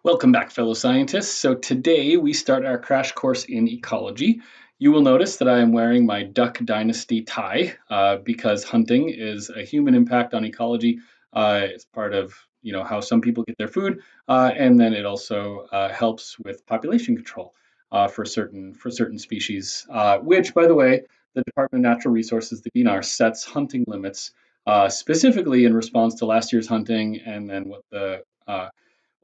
Welcome back, fellow scientists. So today we start our crash course in ecology. You will notice that I am wearing my Duck Dynasty tie because hunting is a human impact on ecology. It's part of how some people get their food, and then it also helps with population control for certain species. Which, by the way, the Department of Natural Resources, the DNR, sets hunting limits specifically in response to last year's hunting, and then what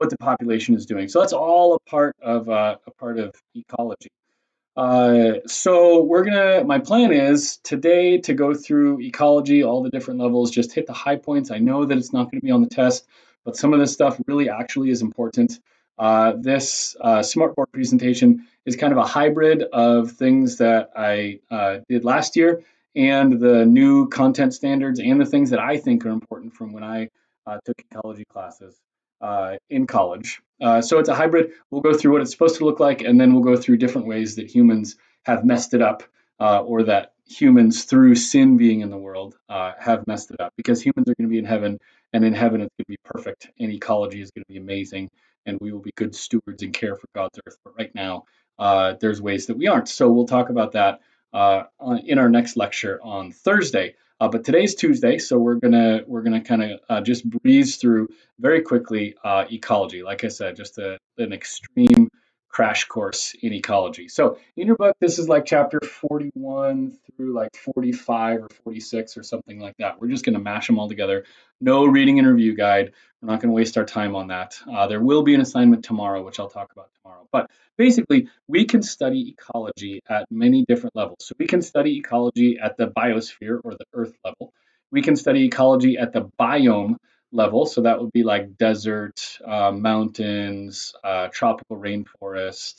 the population is doing. So that's all a part of ecology. So my plan is today to go through ecology, all the different levels, just hit the high points. I know that it's not going to be on the test, but some of this stuff really actually is important. This smartboard presentation is kind of a hybrid of things that I did last year and the new content standards and the things that I think are important from when I took ecology classes in college. So it's a hybrid. We'll go through what it's supposed to look like, and then we'll go through different ways that humans have messed it up, or that humans, through sin being in the world, have messed it up. Because humans are going to be in heaven, and in heaven it's going to be perfect, and ecology is going to be amazing, and we will be good stewards and care for God's earth. But right now, there's ways that we aren't. So we'll talk about that in our next lecture on Thursday. But today's Tuesday, so we're gonna kind of just breeze through very quickly ecology. Like I said, just an extreme crash course in ecology. So in your book, this is like chapter 41 through like 45 or 46 or something like that. We're just going to mash them all together. No reading and review guide. We're not going to waste our time on that. There will be an assignment tomorrow, which I'll talk about tomorrow. But basically, we can study ecology at many different levels. So we can study ecology at the biosphere or the Earth level. We can study ecology at the biome level. So that would be like desert, mountains, tropical rainforest,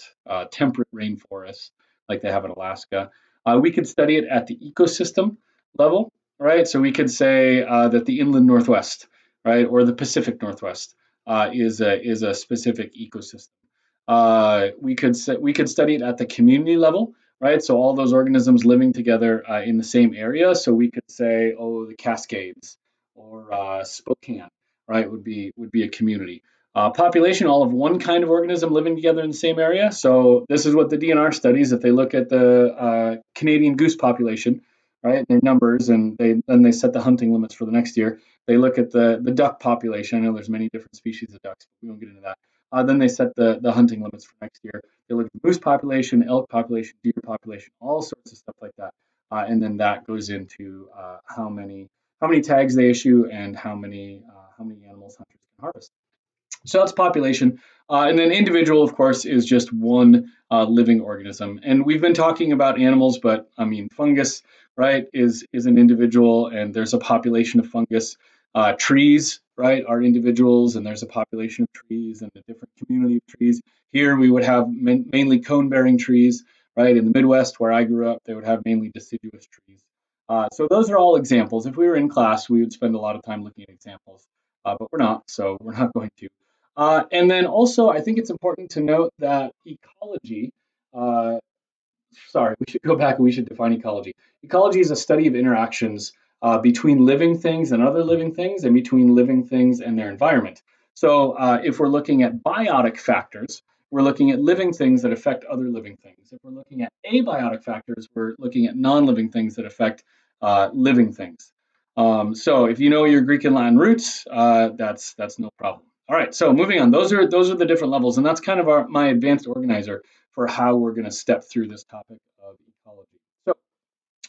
temperate rainforest, like they have in Alaska. We could study it at the ecosystem level, right? So we could say that the inland Northwest, right, or the Pacific Northwest is a specific ecosystem. We could study it at the community level, right? So all those organisms living together in the same area. So we could say, oh, the Cascades or Spokane, right? Would be a community. Population, all of one kind of organism living together in the same area. So this is what the DNR studies. If they look at the Canadian goose population, right, their numbers, and they set the hunting limits for the next year. They look at the duck population. I know there's many different species of ducks, but we won't get into that. Then they set the hunting limits for next year. They look at the moose population, elk population, deer population, all sorts of stuff like that. And then that goes into how many tags they issue and how many animals hunters can harvest. So that's population. And then individual, of course, is just one living organism. And we've been talking about animals, but I mean, fungus, right, is an individual, and there's a population of fungus. Trees, right, are individuals, and there's a population of trees and a different community of trees. Here we would have mainly cone-bearing trees, right? In the Midwest, where I grew up, they would have mainly deciduous trees. So those are all examples. If we were in class, we would spend a lot of time looking at examples, but we're not, so we're not going to. And then also, I think it's important to note that ecology, uh, sorry, we should go back and we should define ecology. Ecology is a study of interactions between living things and other living things, and between living things and their environment. So if we're looking at biotic factors, we're looking at living things that affect other living things. If we're looking at abiotic factors, we're looking at non-living things that affect living things. So if you know your Greek and Latin roots, that's no problem. All right, so moving on. Those are the different levels, and that's kind of my advanced organizer for how we're going to step through this topic of ecology. So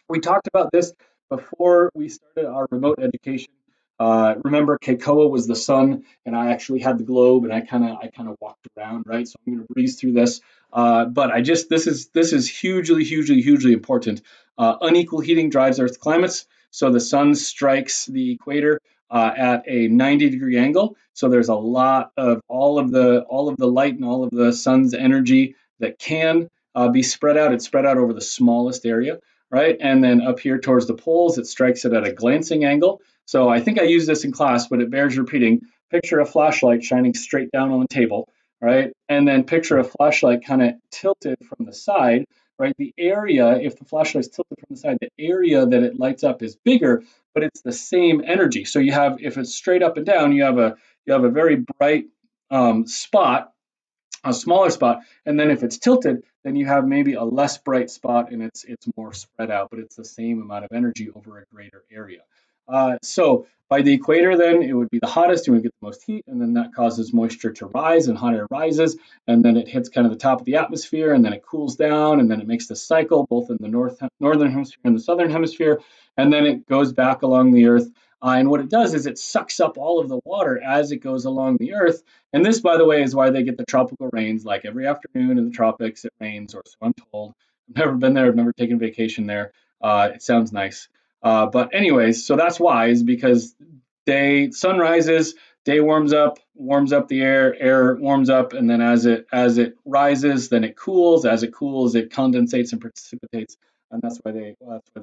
we talked about this before we started our remote education. Remember, Keikoa was the sun, and I actually had the globe, and I kind of walked around, right? So I'm going to breeze through this. But this is hugely important. Unequal heating drives Earth's climates. So the sun strikes the equator at a 90-degree angle. So there's a lot of all of the light and all of the sun's energy that can be spread out. It's spread out over the smallest area, right? And then up here towards the poles, it strikes it at a glancing angle. So I think I used this in class, but it bears repeating. Picture a flashlight shining straight down on the table, right? And then picture a flashlight kind of tilted from the side, right? The area, if the flashlight's tilted from the side, the area that it lights up is bigger, but it's the same energy. So you have, if it's straight up and down, you have a very bright spot a smaller spot, and then if it's tilted, then you have maybe a less bright spot and it's more spread out, but it's the same amount of energy over a greater area. So by the equator, then it would be the hottest, and we get the most heat, and then that causes moisture to rise, and hot air rises, and then it hits kind of the top of the atmosphere, and then it cools down, and then it makes this cycle both in the northern hemisphere and the southern hemisphere, and then it goes back along the Earth. And what it does is it sucks up all of the water as it goes along the Earth, and this, by the way, is why they get the tropical rains. Like every afternoon in the tropics, it rains, or so I'm told. I've never been there. I've never taken vacation there. It sounds nice. But anyways, so that's why, is because sun rises, day warms up the air warms up, and then as it rises, then it cools. As it cools, it condensates and precipitates, and that's why they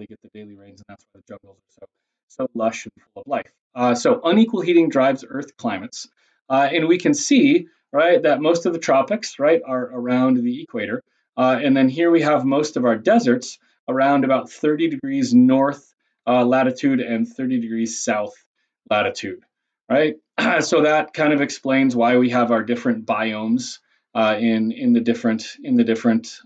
get the daily rains, and that's why the jungles are so lush and full of life. So unequal heating drives Earth climates. And we can see, right, that most of the tropics, right, are around the equator. And then here we have most of our deserts around about 30 degrees north latitude and 30 degrees south latitude, right? So that kind of explains why we have our different biomes in the different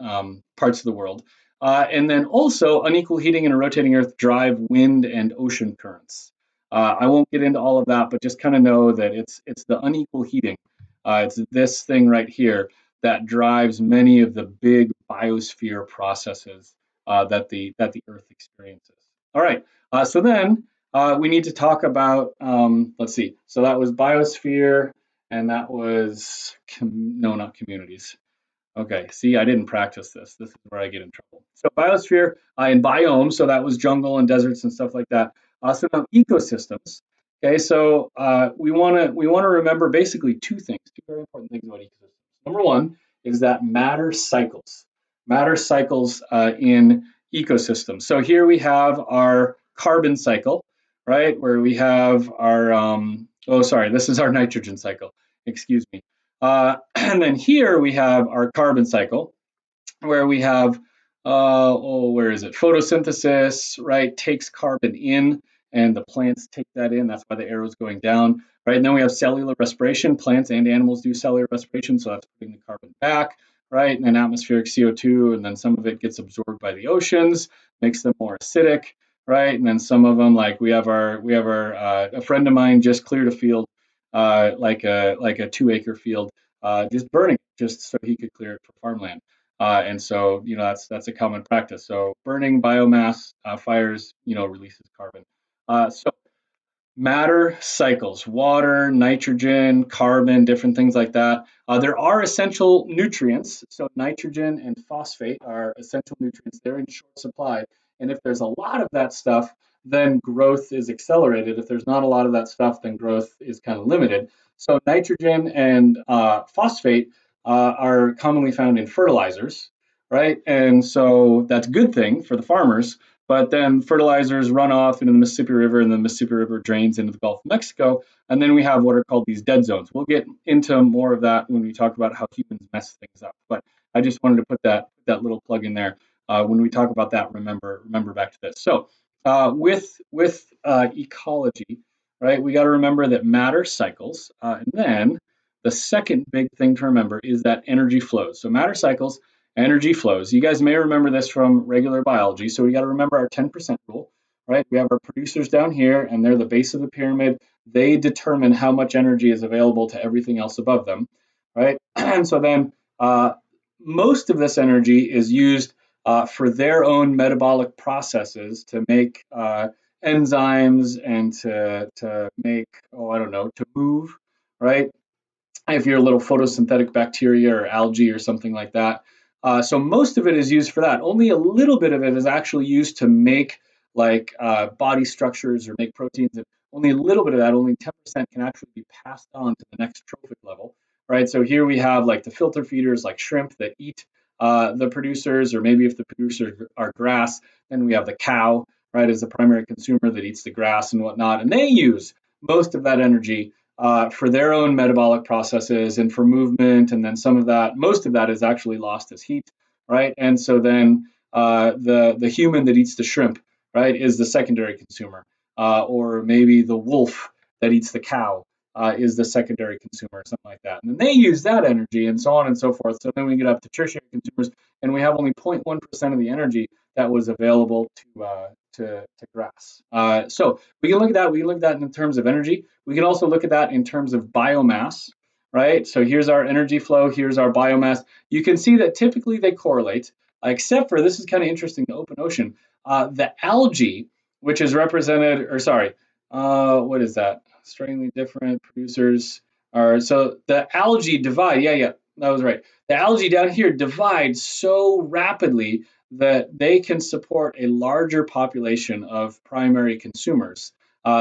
parts of the world. And then also unequal heating and a rotating Earth drive wind and ocean currents. I won't get into all of that, but just kind of know that it's the unequal heating. It's this thing right here that drives many of the big biosphere processes that the Earth experiences. All right, so then we need to talk about. Let's see. So that was biosphere, and that was no, not communities. Okay, see, I didn't practice this. This is where I get in trouble. So biosphere and biome, so that was jungle and deserts and stuff like that. So now ecosystems. Okay, so we want to remember basically two things, two very important things about ecosystems. Number one is that matter cycles in ecosystems. So here we have our carbon cycle, right, where we have our oh, sorry, this is our nitrogen cycle. Excuse me. And then here we have our carbon cycle, where we have, where is it? Photosynthesis, right? Takes carbon in, and the plants take that in. That's why the arrow's going down, right? And then we have cellular respiration. Plants and animals do cellular respiration, so that's putting the carbon back, right? And then atmospheric CO2, and then some of it gets absorbed by the oceans, makes them more acidic, right? And then some of them, like we have our a friend of mine just cleared a field, like a 2 acre field, just burning it just so he could clear it for farmland. And so, that's a common practice. So burning biomass fires, releases carbon. So matter cycles, water, nitrogen, carbon, different things like that. There are essential nutrients. So nitrogen and phosphate are essential nutrients. They're in short supply. And if there's a lot of that stuff, then growth is accelerated. If there's not a lot of that stuff, then growth is kind of limited. So nitrogen and phosphate are commonly found in fertilizers, right? And so that's a good thing for the farmers, but then fertilizers run off into the Mississippi River, and the Mississippi River drains into the Gulf of Mexico. And then we have what are called these dead zones. We'll get into more of that when we talk about how humans mess things up. But I just wanted to put that little plug in there. When we talk about that, remember back to this. So with ecology, right, we got to remember that matter cycles, and then the second big thing to remember is that energy flows. So matter cycles, energy flows. You guys may remember this from regular biology. So we got to remember our 10% rule, right? We have our producers down here, and they're the base of the pyramid. They determine how much energy is available to everything else above them, right? And so then most of this energy is used for their own metabolic processes to make enzymes and to make, oh, I don't know, to move, right? If you're a little photosynthetic bacteria or algae or something like that. So most of it is used for that. Only a little bit of it is actually used to make like body structures or make proteins. And only a little bit of that, only 10% can actually be passed on to the next trophic level, right? So here we have like the filter feeders like shrimp that eat the producers, or maybe if the producers are grass, then we have the cow, right, as the primary consumer that eats the grass and whatnot. And they use most of that energy for their own metabolic processes and for movement, and then most of that is actually lost as heat, right? And so then the human that eats the shrimp, right, is the secondary consumer, or maybe the wolf that eats the cow is the secondary consumer, something like that. And then they use that energy and so on and so forth. So then we get up to tertiary consumers, and we have only 0.1% of the energy that was available to grass. So we can look at that. We can look at that in terms of energy. We can also look at that in terms of biomass, right? So here's our energy flow. Here's our biomass. You can see that typically they correlate, except for this is kind of interesting. The open ocean, the algae, which is represented, or sorry, what is that? Strangely different producers are so the algae divide. Yeah, that was right. The algae down here divide so rapidly that they can support a larger population of primary consumers.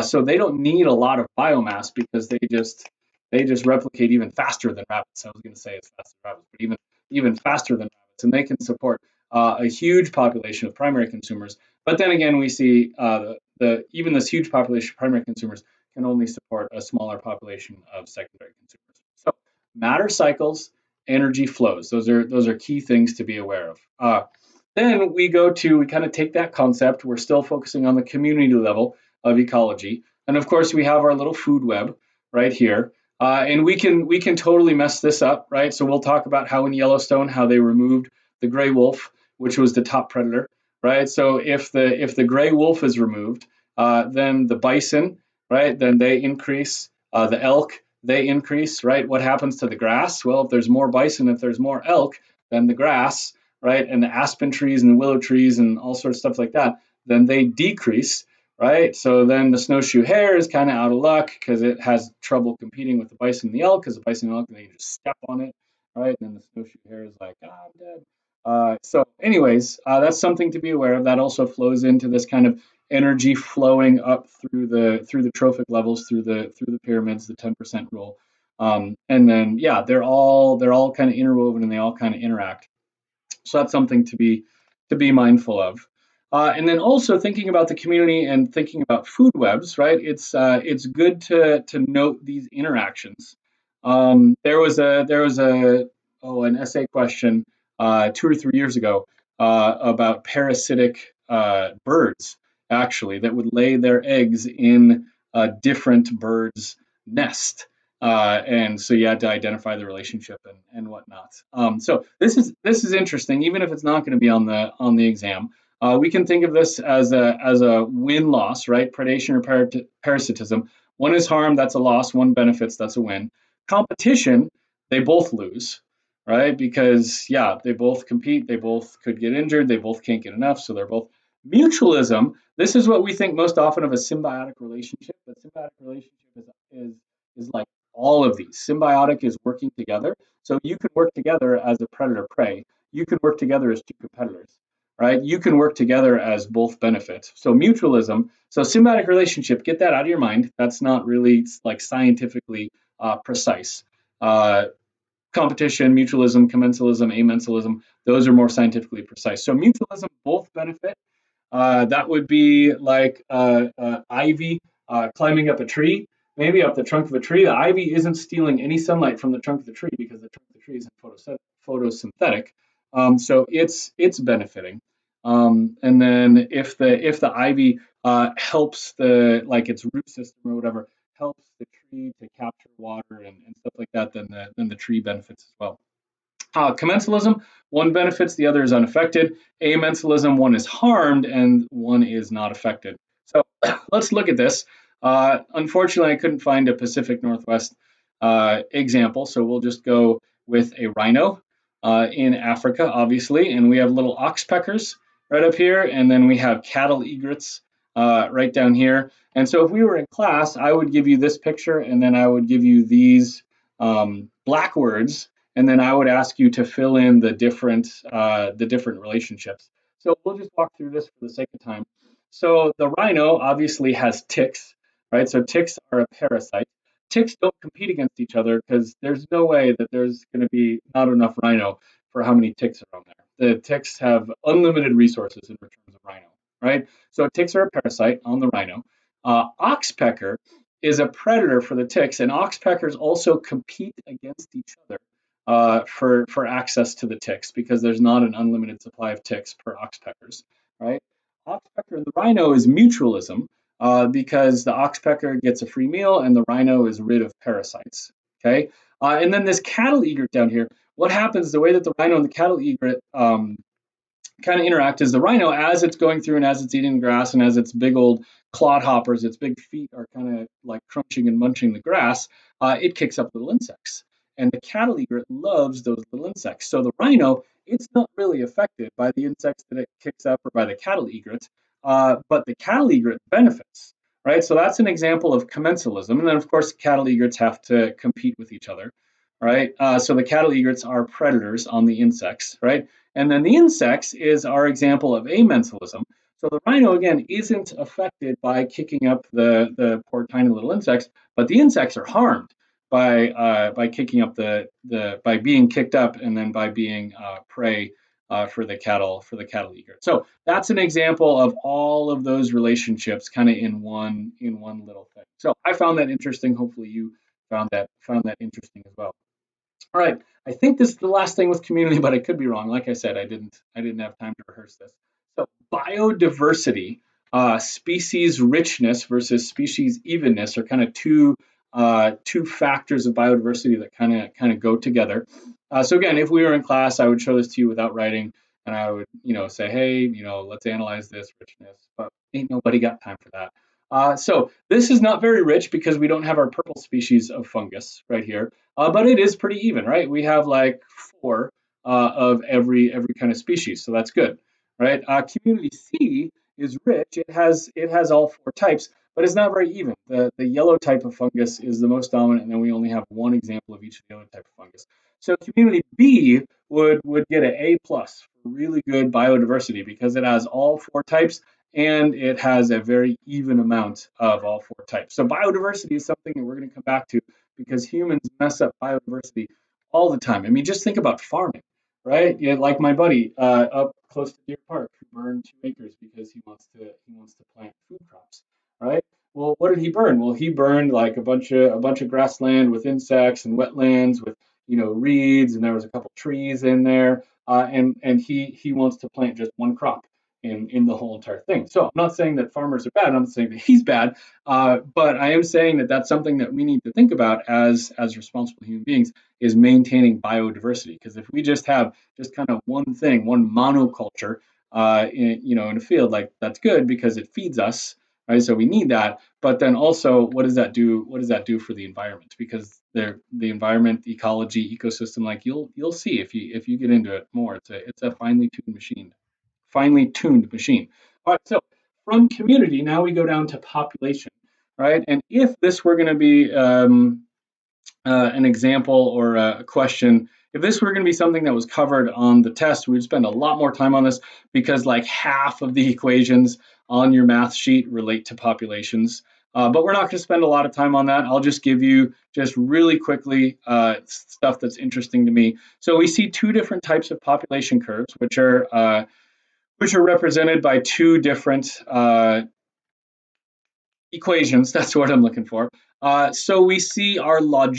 So they don't need a lot of biomass because they just replicate even faster than rabbits. I was going to say as fast as rabbits, but even faster than rabbits, and they can support a huge population of primary consumers. But then again, we see the even this huge population of primary consumers can only support a smaller population of secondary consumers. So matter cycles, energy flows. Those are key things to be aware of. Then we kind of take that concept. We're still focusing on the community level of ecology, and of course we have our little food web right here. And we can totally mess this up, right? So we'll talk about how in Yellowstone how they removed the gray wolf, which was the top predator, right? So if the gray wolf is removed, then the bison, right? Then they increase. The elk, they increase, right? What happens to the grass? Well, if there's more bison, if there's more elk, then the grass, right, and the aspen trees and the willow trees and all sorts of stuff like that, then they decrease, right? So then the snowshoe hare is kind of out of luck because it has trouble competing with the bison and the elk because the bison and the elk, they just step on it, right? And then the snowshoe hare is like, ah, I'm dead. Anyways, that's something to be aware of. That also flows into this kind of energy flowing up through the trophic levels, through the pyramids, the 10% rule, and then yeah, they're all kind of interwoven and they all kind of interact. So that's something to be mindful of. And then also thinking about the community and thinking about food webs, right? It's good to note these interactions. There was an essay question 2 or 3 years ago about parasitic birds actually that would lay their eggs in a different bird's nest, and so you had to identify the relationship and whatnot. So this is interesting, even if it's not going to be on the exam. We can think of this as a win loss, right? Predation or parasitism. One is harm, that's a loss. One benefits, that's a win. Competition, they both lose, right? Because yeah, they both compete, they both could get injured, they both can't get enough, so they're both mutualism. This is what we think most often of a symbiotic relationship. But symbiotic relationship is like all of these. Symbiotic is working together. So you can work together as a predator prey. You can work together as two competitors, right? You can work together as both benefit. So mutualism. So symbiotic relationship. Get that out of your mind. That's not really like scientifically precise. Competition, mutualism, commensalism, amensalism. Those are more scientifically precise. So mutualism, both benefit. That would be like ivy climbing up a tree, maybe up the trunk of a tree. The ivy isn't stealing any sunlight from the trunk of the tree because the trunk of the tree isn't photosynthetic. So it's benefiting. And then if the ivy helps like its root system or whatever helps the tree to capture water and stuff like that, then the tree benefits as well. Commensalism, one benefits, the other is unaffected. Amensalism, one is harmed and one is not affected. So let's look at this. Unfortunately, I couldn't find a Pacific Northwest example, so we'll just go with a rhino in Africa, obviously, and we have little oxpeckers right up here, and then we have cattle egrets right down here. And so if we were in class, I would give you this picture, and then I would give you these black words, and then I would ask you to fill in the different relationships. So we'll just walk through this for the sake of time. So the rhino obviously has ticks, right? So ticks are a parasite. Ticks don't compete against each other because there's no way that there's going to be not enough rhino for how many ticks are on there. The ticks have unlimited resources in terms of rhino, right? So ticks are a parasite on the rhino. Oxpecker is a predator for the ticks, and oxpeckers also compete against each other for access to the ticks because there's not an unlimited supply of ticks per oxpeckers, right? Oxpecker and the rhino is mutualism. because the oxpecker gets a free meal and the rhino is rid of parasites. Okay, and then this cattle egret down here. What happens? The way that the rhino and the cattle egret kind of interact is the rhino, as it's going through and as it's eating the grass and as its big old clod hoppers, its big feet are kind of like crunching and munching the grass, it kicks up little insects. And the cattle egret loves those little insects. So the rhino, it's not really affected by the insects that it kicks up or by the cattle egret, but the cattle egret benefits. Right, so that's an example of commensalism, and then of course cattle egrets have to compete with each other. Right, so the cattle egrets are predators on the insects. Right, and then the insects is our example of amensalism. So the rhino, again, isn't affected by kicking up the poor tiny little insects, but the insects are harmed by kicking up by being kicked up and then by being prey for the cattle egret. So that's an example of all of those relationships kind of in one little thing. So I found that interesting. Hopefully you found that interesting as well. All right. I think this is the last thing with community, but I could be wrong. Like I said, I didn't have time to rehearse this. So biodiversity, species richness versus species evenness are kind of two factors of biodiversity that kind of go together. So again, if we were in class, I would show this to you without writing, and I would say, hey, let's analyze this richness, but ain't nobody got time for that. So this is not very rich because we don't have our purple species of fungus right here. But it is pretty even, right? We have like four of every kind of species, so that's good, right? Community C is rich. It has all four types, but it's not very even. The yellow type of fungus is the most dominant, and then we only have one example of each of the other type of fungus. So community B would get an A plus for really good biodiversity because it has all four types and it has a very even amount of all four types. So biodiversity is something that we're going to come back to because humans mess up biodiversity all the time. I mean, just think about farming, right? Yeah, like my buddy up close to Deer Park who burned 2 acres because he wants to plant food crops, right? Well, what did he burn? Well, he burned like a bunch of grassland with insects and wetlands with reeds, and there was a couple trees in there, and he wants to plant just one crop in the whole entire thing. So I'm not saying that farmers are bad. I'm not saying that he's bad, but I am saying that that's something that we need to think about as responsible human beings is maintaining biodiversity. Because if we just have just kind of one thing, one monoculture, in a field, like that's good because it feeds us, right? So we need that. But then also, what does that do? What does that do for the environment? Because the environment, ecology, ecosystem, like you'll see if you get into it more, it's a finely tuned machine. All right, so from community, now we go down to population, right? And if this were going to be an example or a question, if this were going to be something that was covered on the test, we'd spend a lot more time on this because like half of the equations on your math sheet relate to populations. But we're not going to spend a lot of time on that. I'll just give you just really quickly stuff that's interesting to me. So we see two different types of population curves, which are represented by two different equations. That's what I'm looking for. So we see our not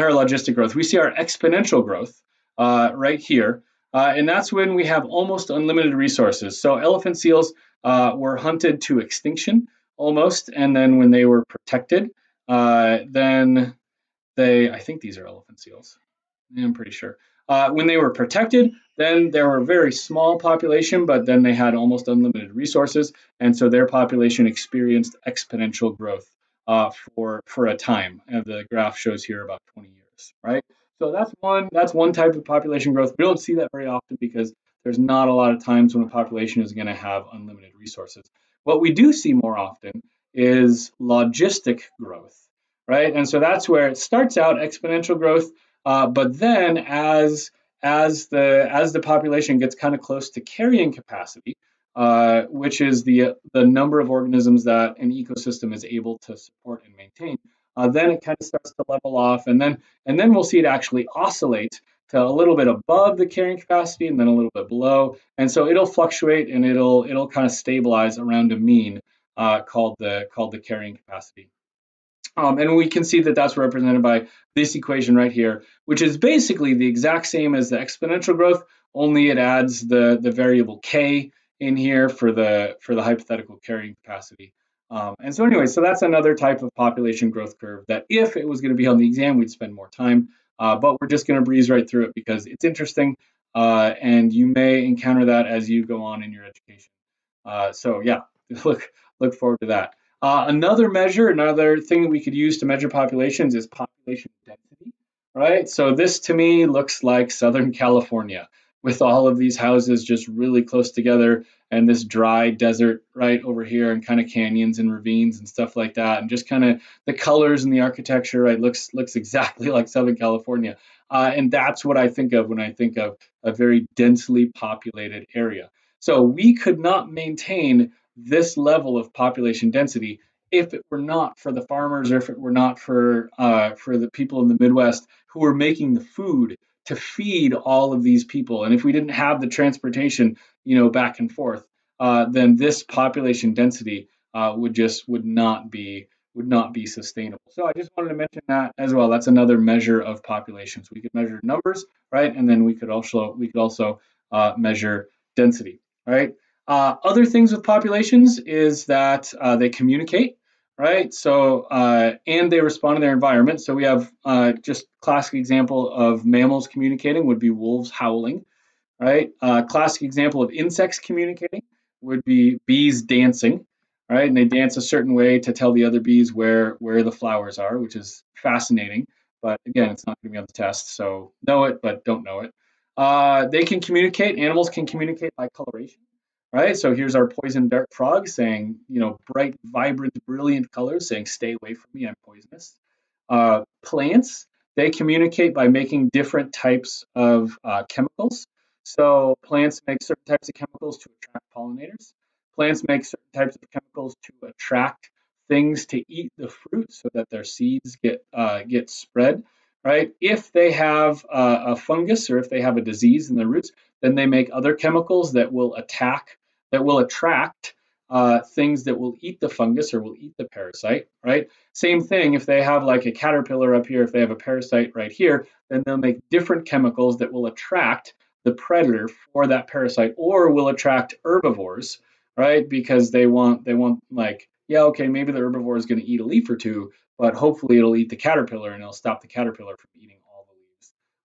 our logistic growth. We see our exponential growth right here. And that's when we have almost unlimited resources. So elephant seals were hunted to extinction almost. And then when they were protected, then I think these are elephant seals. I'm pretty sure. When they were protected, then there were a very small population, but then they had almost unlimited resources, and so their population experienced exponential growth for a time. And the graph shows here about 20 years, right? So that's one type of population growth. We don't see that very often because there's not a lot of times when a population is going to have unlimited resources. What we do see more often is logistic growth, right? And so that's where it starts out exponential growth, but then as the population gets kind of close to carrying capacity, which is the number of organisms that an ecosystem is able to support and maintain, then it kind of starts to level off, and then we'll see it actually oscillate to a little bit above the carrying capacity and then a little bit below, and so it'll fluctuate and it'll kind of stabilize around a mean called the carrying capacity. And we can see that that's represented by this equation right here, which is basically the exact same as the exponential growth, only it adds the variable k in here for the hypothetical carrying capacity. And so anyway, so that's another type of population growth curve that if it was going to be on the exam, we'd spend more time. But we're just going to breeze right through it because it's interesting, and you may encounter that as you go on in your education. So yeah, look forward to that. Another measure, another thing that we could use to measure populations is population density, right? So this to me looks like Southern California with all of these houses just really close together and this dry desert right over here and kind of canyons and ravines and stuff like that. And just kind of the colors and the architecture, right, looks exactly like Southern California. And that's what I think of when I think of a very densely populated area. So we could not maintain this level of population density if it were not for the farmers or if it were not for the people in the Midwest who were making the food to feed all of these people. And if we didn't have the transportation, back and forth, then this population density would not be sustainable. So I just wanted to mention that as well. That's another measure of populations. We could measure numbers, right, and then we could also measure density, right? Other things with populations is that they communicate, right? So and they respond to their environment. So we have just classic example of mammals communicating would be wolves howling, right? Classic example of insects communicating would be bees dancing, right? And they dance a certain way to tell the other bees where the flowers are, which is fascinating. But again, it's not going to be on the test, so know it, but don't know it. They can communicate. Animals can communicate by coloration, right? So here's our poison dart frog saying, bright, vibrant, brilliant colors, saying, "Stay away from me, I'm poisonous." Plants, they communicate by making different types of chemicals. So plants make certain types of chemicals to attract pollinators. Plants make certain types of chemicals to attract things to eat the fruit so that their seeds get spread. Right? If they have a fungus or if they have a disease in the roots, then they make other chemicals that will attract things that will eat the fungus or will eat the parasite. Right? Same thing if they have like a caterpillar up here, if they have a parasite right here, then they'll make different chemicals that will attract the predator for that parasite or will attract herbivores, right? Because they want like, yeah, okay, maybe the herbivore is going to eat a leaf or two, but hopefully it'll eat the caterpillar and it'll stop the caterpillar from eating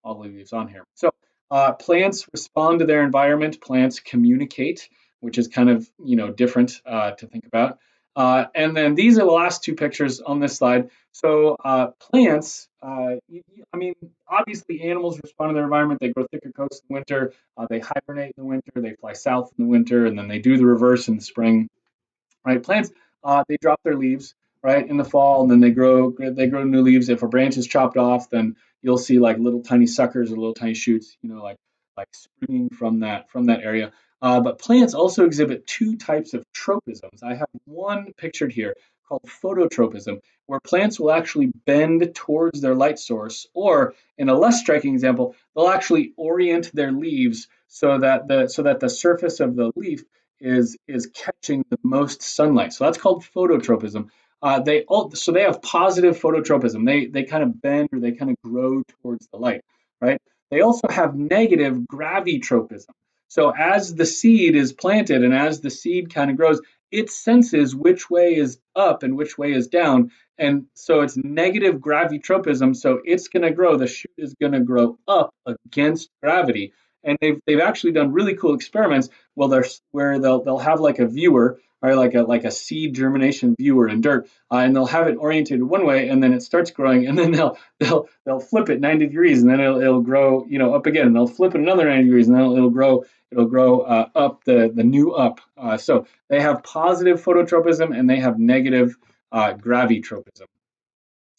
all the leaves on here. So plants respond to their environment. Plants communicate, which is kind of different to think about. And then these are the last two pictures on this slide. So plants, I mean, obviously animals respond to their environment. They grow thicker coats in the winter. They hibernate in the winter. They fly south in the winter, and then they do the reverse in the spring, right? Plants, they drop their leaves, right, in the fall, and then they grow new leaves. If a branch is chopped off, then you'll see like little tiny suckers or little tiny shoots, like springing from that area. But plants also exhibit two types of tropisms. I have one pictured here called phototropism, where plants will actually bend towards their light source, or in a less striking example, they'll actually orient their leaves so that the surface of the leaf is catching the most sunlight. So that's called phototropism. They have positive phototropism. They kind of bend or they kind of grow towards the light, right? They also have negative gravitropism. So as the seed is planted and as the seed kind of grows, it senses which way is up and which way is down. And so it's negative gravitropism. So it's going to grow, the shoot is going to grow up against gravity. And they've actually done really cool experiments where they'll have like a viewer or like a seed germination viewer in dirt, and they'll have it oriented one way, and then it starts growing, and then they'll flip it 90 degrees, and then it'll grow up again, and they'll flip it another 90 degrees, and then it'll grow up the new up. So they have positive phototropism and they have negative gravitropism.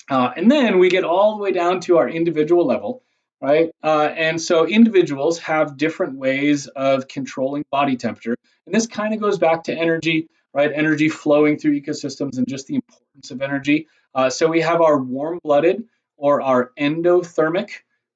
And then we get all the way down to our individual level, right? And so individuals have different ways of controlling body temperature. And this kind of goes back to energy, right? Energy flowing through ecosystems and just the importance of energy. So we have our warm blooded or our endothermic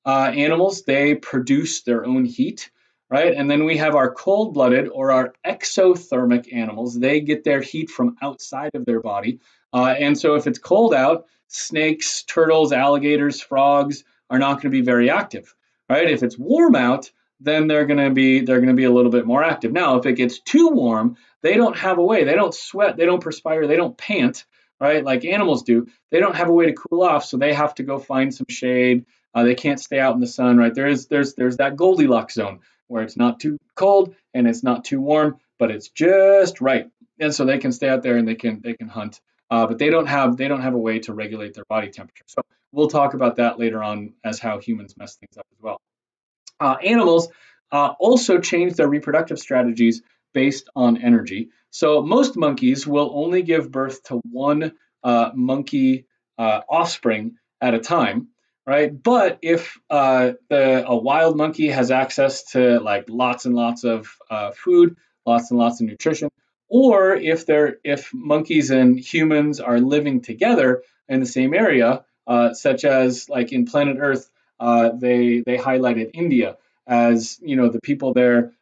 animals, they produce their own heat. Right. And then we have our cold blooded or our exothermic animals. They get their heat from outside of their body. And so if it's cold out, snakes, turtles, alligators, frogs are not going to be very active, right? If it's warm out, then they're gonna be a little bit more active. Now, if it gets too warm, they don't have a way. They don't sweat. They don't perspire. They don't pant, right? Like animals do. They don't have a way to cool off, so they have to go find some shade. They can't stay out in the sun, right? There's that Goldilocks zone where it's not too cold and it's not too warm, but it's just right, and so they can stay out there and they can hunt. But they don't have a way to regulate their body temperature. So we'll talk about that later on as how humans mess things up as well. Animals also change their reproductive strategies based on energy. So most monkeys will only give birth to one monkey offspring at a time, right? But if a wild monkey has access to like lots and lots of food, lots and lots of nutrition, or if monkeys and humans are living together in the same area, such as like in Planet Earth, they highlighted India as the people there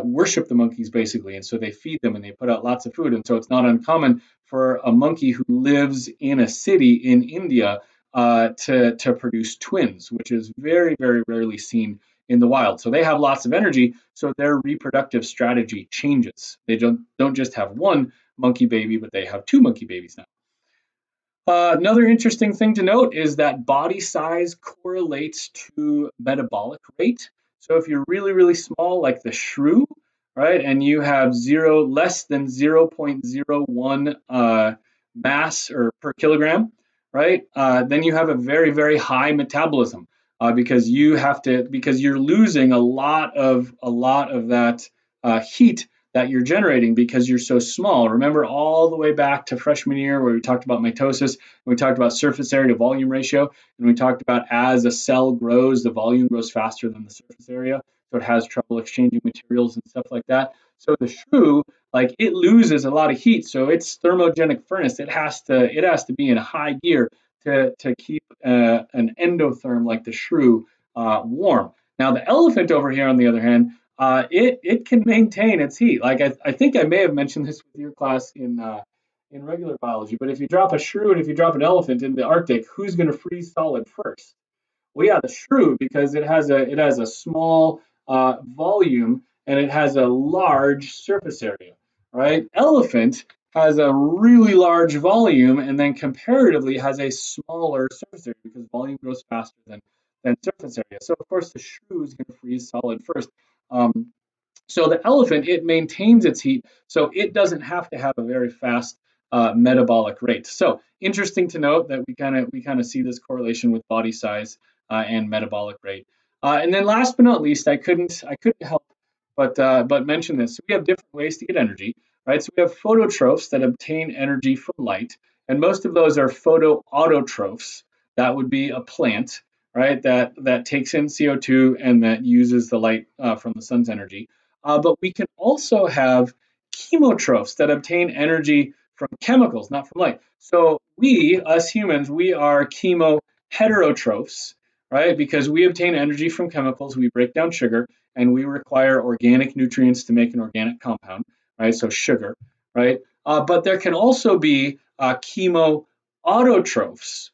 worship the monkeys basically, and so they feed them and they put out lots of food, and so it's not uncommon for a monkey who lives in a city in India to produce twins, which is very very rarely seen in the wild. So they have lots of energy, so their reproductive strategy changes. They don't just have one monkey baby, but they have two monkey babies now. Another interesting thing to note is that body size correlates to metabolic rate. So if you're really, really small, like the shrew, right, and you have less than 0.01 mass or per kilogram, right, then you have a very, very high metabolism because you're losing a lot of that heat that you're generating because you're so small. Remember all the way back to freshman year where we talked about mitosis, we talked about surface area to volume ratio, and we talked about as a cell grows, the volume grows faster than the surface area, so it has trouble exchanging materials and stuff like that. So the shrew, like it loses a lot of heat, so its thermogenic furnace, it has to be in a high gear to keep an endotherm like the shrew warm. Now the elephant over here, on the other hand, it can maintain its heat. Like I think I may have mentioned this with your class in regular biology, but if you drop a shrew and if you drop an elephant in the Arctic, who's going to freeze solid first? Well, yeah, the shrew, because it has a small volume and it has a large surface area, right? Elephant has a really large volume and then comparatively has a smaller surface area because volume grows faster than surface area. So of course the shrew is going to freeze solid first. Um, so the elephant, it maintains its heat, so it doesn't have to have a very fast metabolic rate. So interesting to note that we kind of see this correlation with body size and metabolic rate. And then last but not least, I couldn't help but mention this. So we have different ways to get energy, right? So we have phototrophs that obtain energy from light, and most of those are photoautotrophs. That would be a plant, right? That takes in CO2 and that uses the light from the sun's energy. But we can also have chemotrophs that obtain energy from chemicals, not from light. So we, us humans, we are chemoheterotrophs, right? Because we obtain energy from chemicals, we break down sugar, and we require organic nutrients to make an organic compound, right? So sugar, right? But there can also be chemoautotrophs,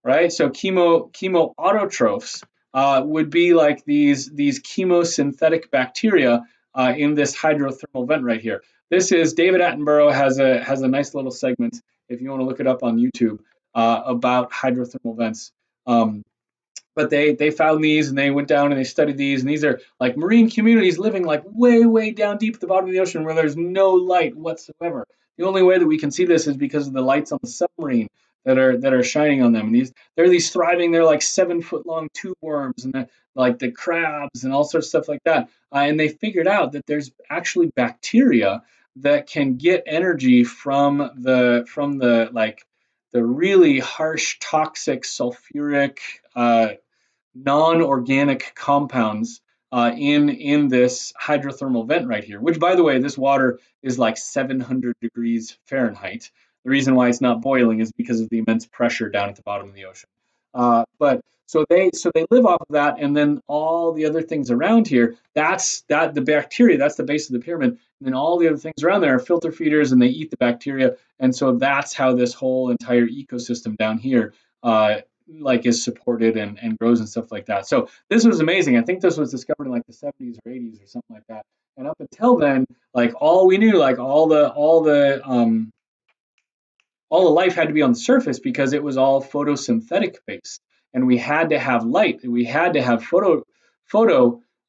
right? So chemoautotrophs would be like these chemosynthetic bacteria in this hydrothermal vent right here. This is David Attenborough has a nice little segment if you want to look it up on YouTube about hydrothermal vents. But they found these and they went down and they studied these, and these are like marine communities living like way down deep at the bottom of the ocean where there's no light whatsoever. The only way that we can see this is because of the lights on the submarine that are shining on them. And these thriving, they're like 7 foot long tube worms and like the crabs and all sorts of stuff like that. And they figured out that there's actually bacteria that can get energy from the like the really harsh toxic sulfuric non-organic compounds in this hydrothermal vent right here, which by the way, this water is like 700 degrees Fahrenheit. The reason why it's not boiling is because of the immense pressure down at the bottom of the ocean. But so they live off of that, and then all the other things around here, the bacteria, that's the base of the pyramid, and then all the other things around there are filter feeders, and they eat the bacteria, and so that's how this whole entire ecosystem down here like is supported and grows and stuff like that. So this was amazing. I think this was discovered in like the 70s or 80s or something like that. And up until then, like all we knew, like all the life had to be on the surface because it was all photosynthetic based, and we had to have light. We had to have photo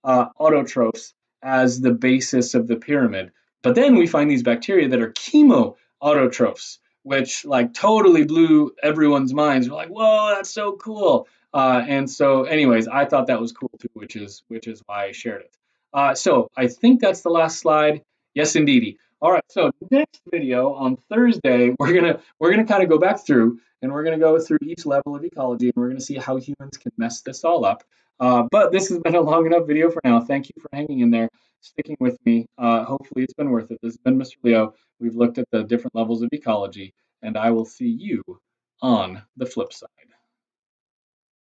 autotrophs as the basis of the pyramid. But then we find these bacteria that are chemo autotrophs, which like totally blew everyone's minds. We're like, whoa, that's so cool. And so, anyways, I thought that was cool too, which is why I shared it. So I think that's the last slide. Yes, indeedy. All right, so next video on Thursday, we're gonna kind of go back through and we're gonna go through each level of ecology and we're gonna see how humans can mess this all up. But this has been a long enough video for now. Thank you for hanging in there, sticking with me. Hopefully it's been worth it. This has been Mr. Leo. We've looked at the different levels of ecology, and I will see you on the flip side.